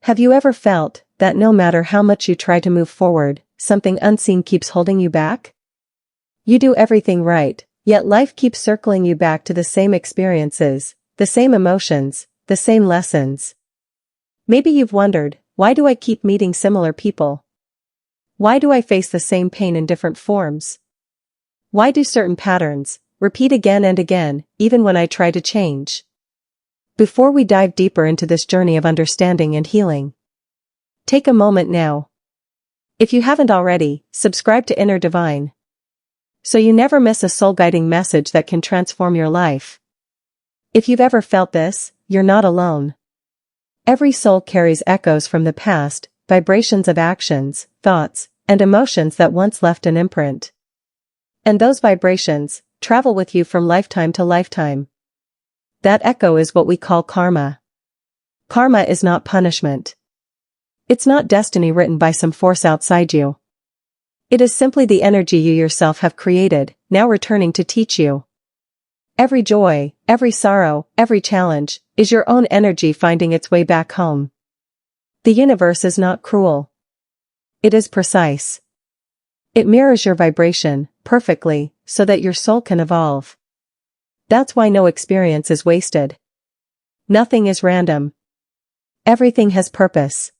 Have you ever felt that no matter how much you try to move forward, something unseen keeps holding you back? You do everything right, yet life keeps circling you back to the same experiences, the same emotions, the same lessons. Maybe you've wondered, why do I keep meeting similar people? Why do I face the same pain in different forms? Why do certain patterns repeat again and again, even when I try to change? Before we dive deeper into this journey of understanding and healing, take a moment now. If you haven't already, subscribe to Inner Divine, so you never miss a soul-guiding message that can transform your life. If you've ever felt this, you're not alone. Every soul carries echoes from the past, vibrations of actions, thoughts, and emotions that once left an imprint. And those vibrations travel with you from lifetime to lifetime. That echo is what we call karma. Karma is not punishment. It's not destiny written by some force outside you. It is simply the energy you yourself have created, now returning to teach you. Every joy, every sorrow, every challenge, is your own energy finding its way back home. The universe is not cruel. It is precise. It mirrors your vibration perfectly, so that your soul can evolve. That's why no experience is wasted. Nothing is random. Everything has purpose.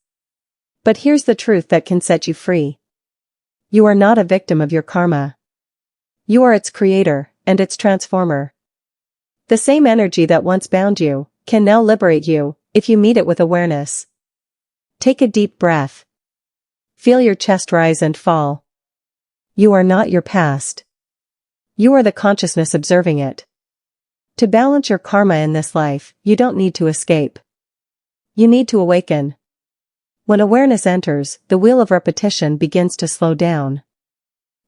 But here's the truth that can set you free. You are not a victim of your karma. You are its creator, and its transformer. The same energy that once bound you can now liberate you, if you meet it with awareness. Take a deep breath. Feel your chest rise and fall. You are not your past. You are the consciousness observing it. To balance your karma in this life, you don't need to escape. You need to awaken. When awareness enters, the wheel of repetition begins to slow down.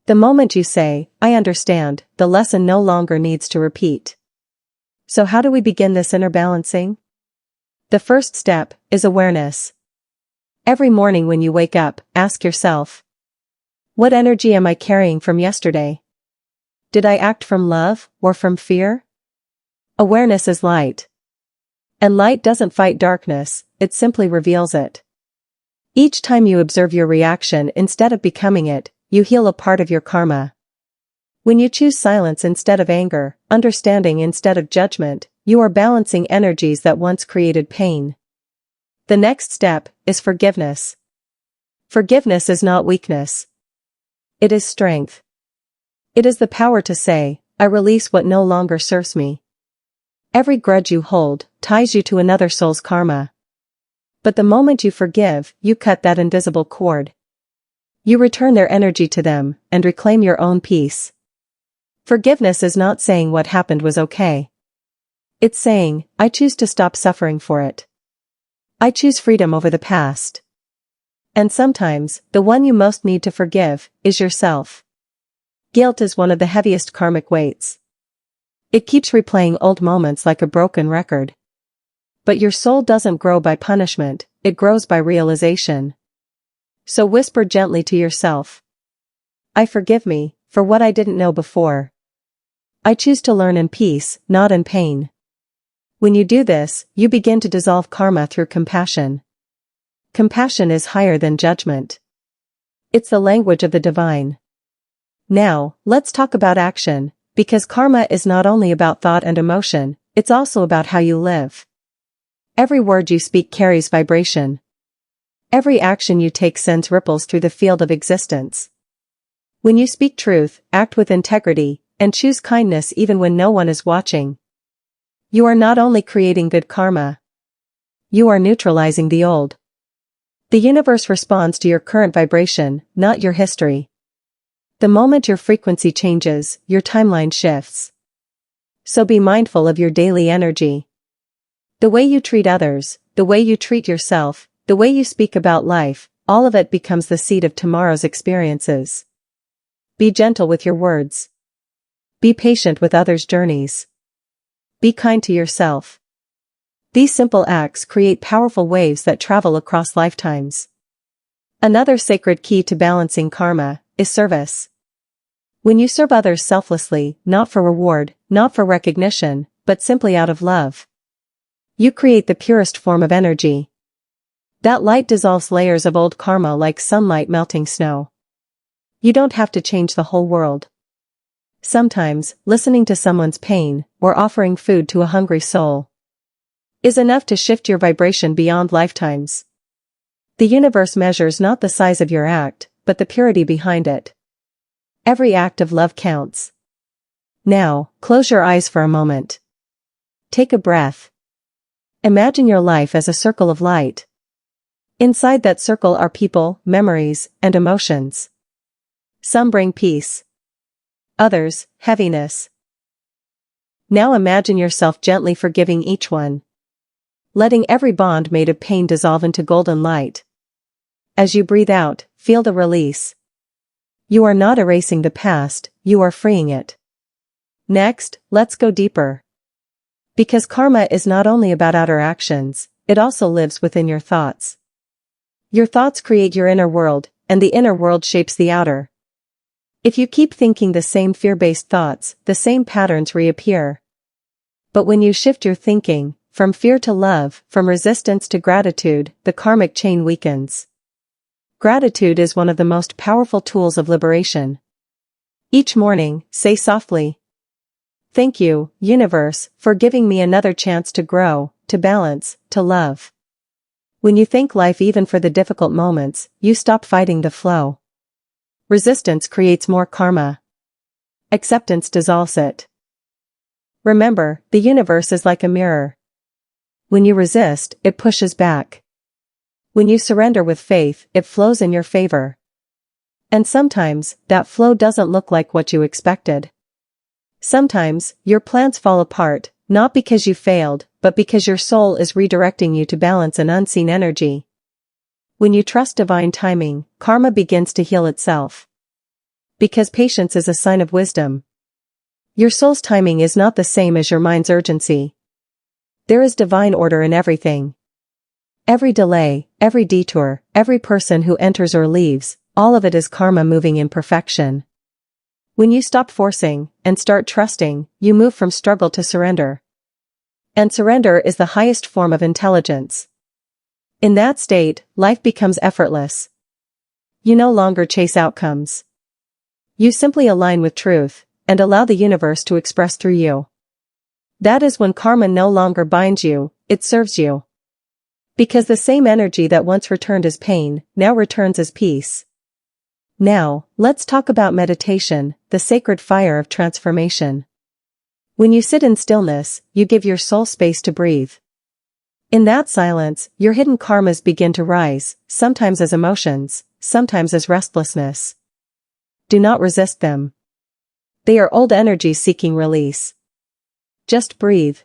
The moment you say, I understand, the lesson no longer needs to repeat. So how do we begin this inner balancing? The first step is awareness. Every morning when you wake up, ask yourself, what energy am I carrying from yesterday? Did I act from love or from fear? Awareness is light. And light doesn't fight darkness, it simply reveals it. Each time you observe your reaction instead of becoming it, you heal a part of your karma. When you choose silence instead of anger, understanding instead of judgment, you are balancing energies that once created pain. The next step is forgiveness. Forgiveness is not weakness. It is strength. It is the power to say, I release what no longer serves me. Every grudge you hold ties you to another soul's karma. But the moment you forgive, you cut that invisible cord. You return their energy to them and reclaim your own peace. Forgiveness is not saying what happened was okay. It's saying, I choose to stop suffering for it. I choose freedom over the past. And sometimes, the one you most need to forgive is yourself. Guilt is one of the heaviest karmic weights. It keeps replaying old moments like a broken record. But your soul doesn't grow by punishment, it grows by realization. So whisper gently to yourself. I forgive me, for what I didn't know before. I choose to learn in peace, not in pain. When you do this, you begin to dissolve karma through compassion. Compassion is higher than judgment. It's the language of the divine. Now, let's talk about action, because karma is not only about thought and emotion, it's also about how you live. Every word you speak carries vibration. Every action you take sends ripples through the field of existence. When you speak truth, act with integrity, and choose kindness even when no one is watching, you are not only creating good karma, you are neutralizing the old. The universe responds to your current vibration, not your history. The moment your frequency changes, your timeline shifts. So be mindful of your daily energy. The way you treat others, the way you treat yourself, the way you speak about life, all of it becomes the seed of tomorrow's experiences. Be gentle with your words. Be patient with others' journeys. Be kind to yourself. These simple acts create powerful waves that travel across lifetimes. Another sacred key to balancing karma is service. When you serve others selflessly, not for reward, not for recognition, but simply out of love, you create the purest form of energy. That light dissolves layers of old karma like sunlight melting snow. You don't have to change the whole world. Sometimes, listening to someone's pain, or offering food to a hungry soul, is enough to shift your vibration beyond lifetimes. The universe measures not the size of your act, but the purity behind it. Every act of love counts. Now, close your eyes for a moment. Take a breath. Imagine your life as a circle of light. Inside that circle are people, memories, and emotions. Some bring peace. Others, heaviness. Now imagine yourself gently forgiving each one. Letting every bond made of pain dissolve into golden light. As you breathe out, feel the release. You are not erasing the past, you are freeing it. Next, let's go deeper. Because karma is not only about outer actions, it also lives within your thoughts. Your thoughts create your inner world, and the inner world shapes the outer. If you keep thinking the same fear-based thoughts, the same patterns reappear. But when you shift your thinking, from fear to love, from resistance to gratitude, the karmic chain weakens. Gratitude is one of the most powerful tools of liberation. Each morning, say softly, "Thank you, universe, for giving me another chance to grow, to balance, to love." When you thank life even for the difficult moments, you stop fighting the flow. Resistance creates more karma. Acceptance dissolves it. Remember, the universe is like a mirror. When you resist, it pushes back. When you surrender with faith, it flows in your favor. And sometimes, that flow doesn't look like what you expected. Sometimes, your plans fall apart, not because you failed, but because your soul is redirecting you to balance an unseen energy. When you trust divine timing, karma begins to heal itself. Because patience is a sign of wisdom. Your soul's timing is not the same as your mind's urgency. There is divine order in everything. Every delay, every detour, every person who enters or leaves, all of it is karma moving in perfection. When you stop forcing, and start trusting, you move from struggle to surrender. And surrender is the highest form of intelligence. In that state, life becomes effortless. You no longer chase outcomes. You simply align with truth, and allow the universe to express through you. That is when karma no longer binds you, it serves you. Because the same energy that once returned as pain, now returns as peace. Now, let's talk about meditation, the sacred fire of transformation. When you sit in stillness, you give your soul space to breathe. In that silence, your hidden karmas begin to rise, sometimes as emotions, sometimes as restlessness. Do not resist them. They are old energies seeking release. Just breathe.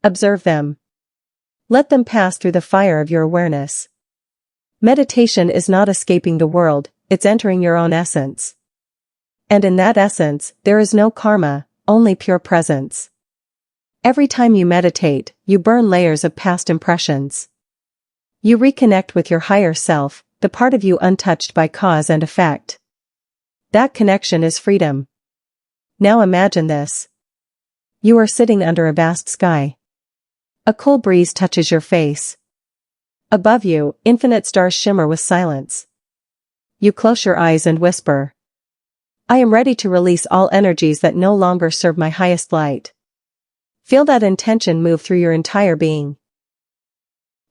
Observe them. Let them pass through the fire of your awareness. Meditation is not escaping the world, it's entering your own essence. And in that essence, there is no karma, only pure presence. Every time you meditate, you burn layers of past impressions. You reconnect with your higher self, the part of you untouched by cause and effect. That connection is freedom. Now imagine this. You are sitting under a vast sky. A cool breeze touches your face. Above you, infinite stars shimmer with silence. You close your eyes and whisper, "I am ready to release all energies that no longer serve my highest light." Feel that intention move through your entire being.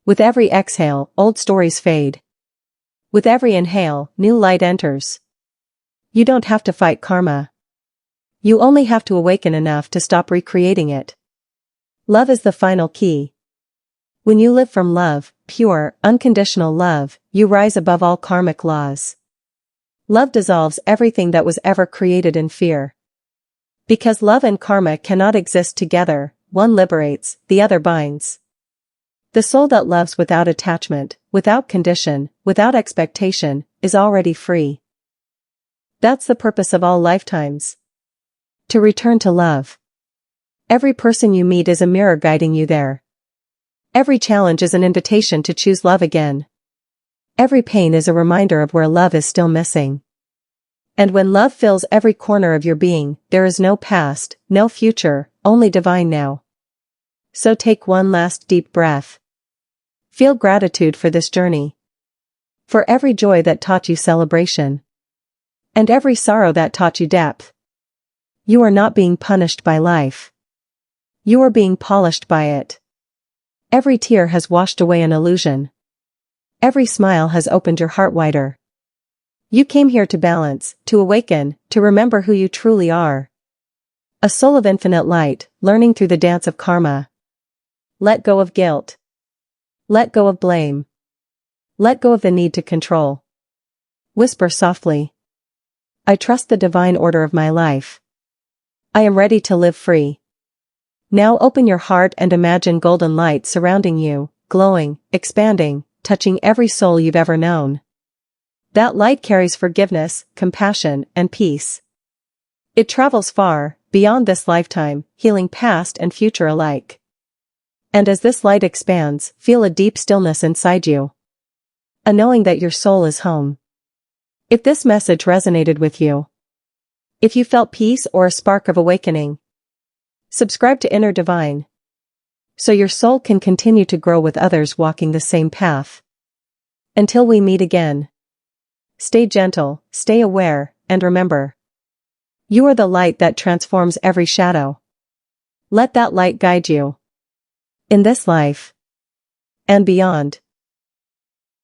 With every exhale, old stories fade. With every inhale, new light enters. You don't have to fight karma. You only have to awaken enough to stop recreating it. Love is the final key. When you live from love, pure, unconditional love, you rise above all karmic laws. Love dissolves everything that was ever created in fear. Because love and karma cannot exist together, one liberates, the other binds. The soul that loves without attachment, without condition, without expectation, is already free. That's the purpose of all lifetimes. To return to love. Every person you meet is a mirror guiding you there. Every challenge is an invitation to choose love again. Every pain is a reminder of where love is still missing. And when love fills every corner of your being, there is no past, no future, only divine now. So take one last deep breath. Feel gratitude for this journey. For every joy that taught you celebration. And every sorrow that taught you depth. You are not being punished by life. You are being polished by it. Every tear has washed away an illusion. Every smile has opened your heart wider. You came here to balance, to awaken, to remember who you truly are. A soul of infinite light, learning through the dance of karma. Let go of guilt. Let go of blame. Let go of the need to control. Whisper softly. I trust the divine order of my life. I am ready to live free. Now open your heart and imagine golden light surrounding you, glowing, expanding, touching every soul you've ever known. That light carries forgiveness, compassion, and peace. It travels far, beyond this lifetime, healing past and future alike. And as this light expands, feel a deep stillness inside you. A knowing that your soul is home. If this message resonated with you, if you felt peace or a spark of awakening, subscribe to Inner Divine, so your soul can continue to grow with others walking the same path. Until we meet again, stay gentle, stay aware, and remember, you are the light that transforms every shadow. Let that light guide you in this life and beyond.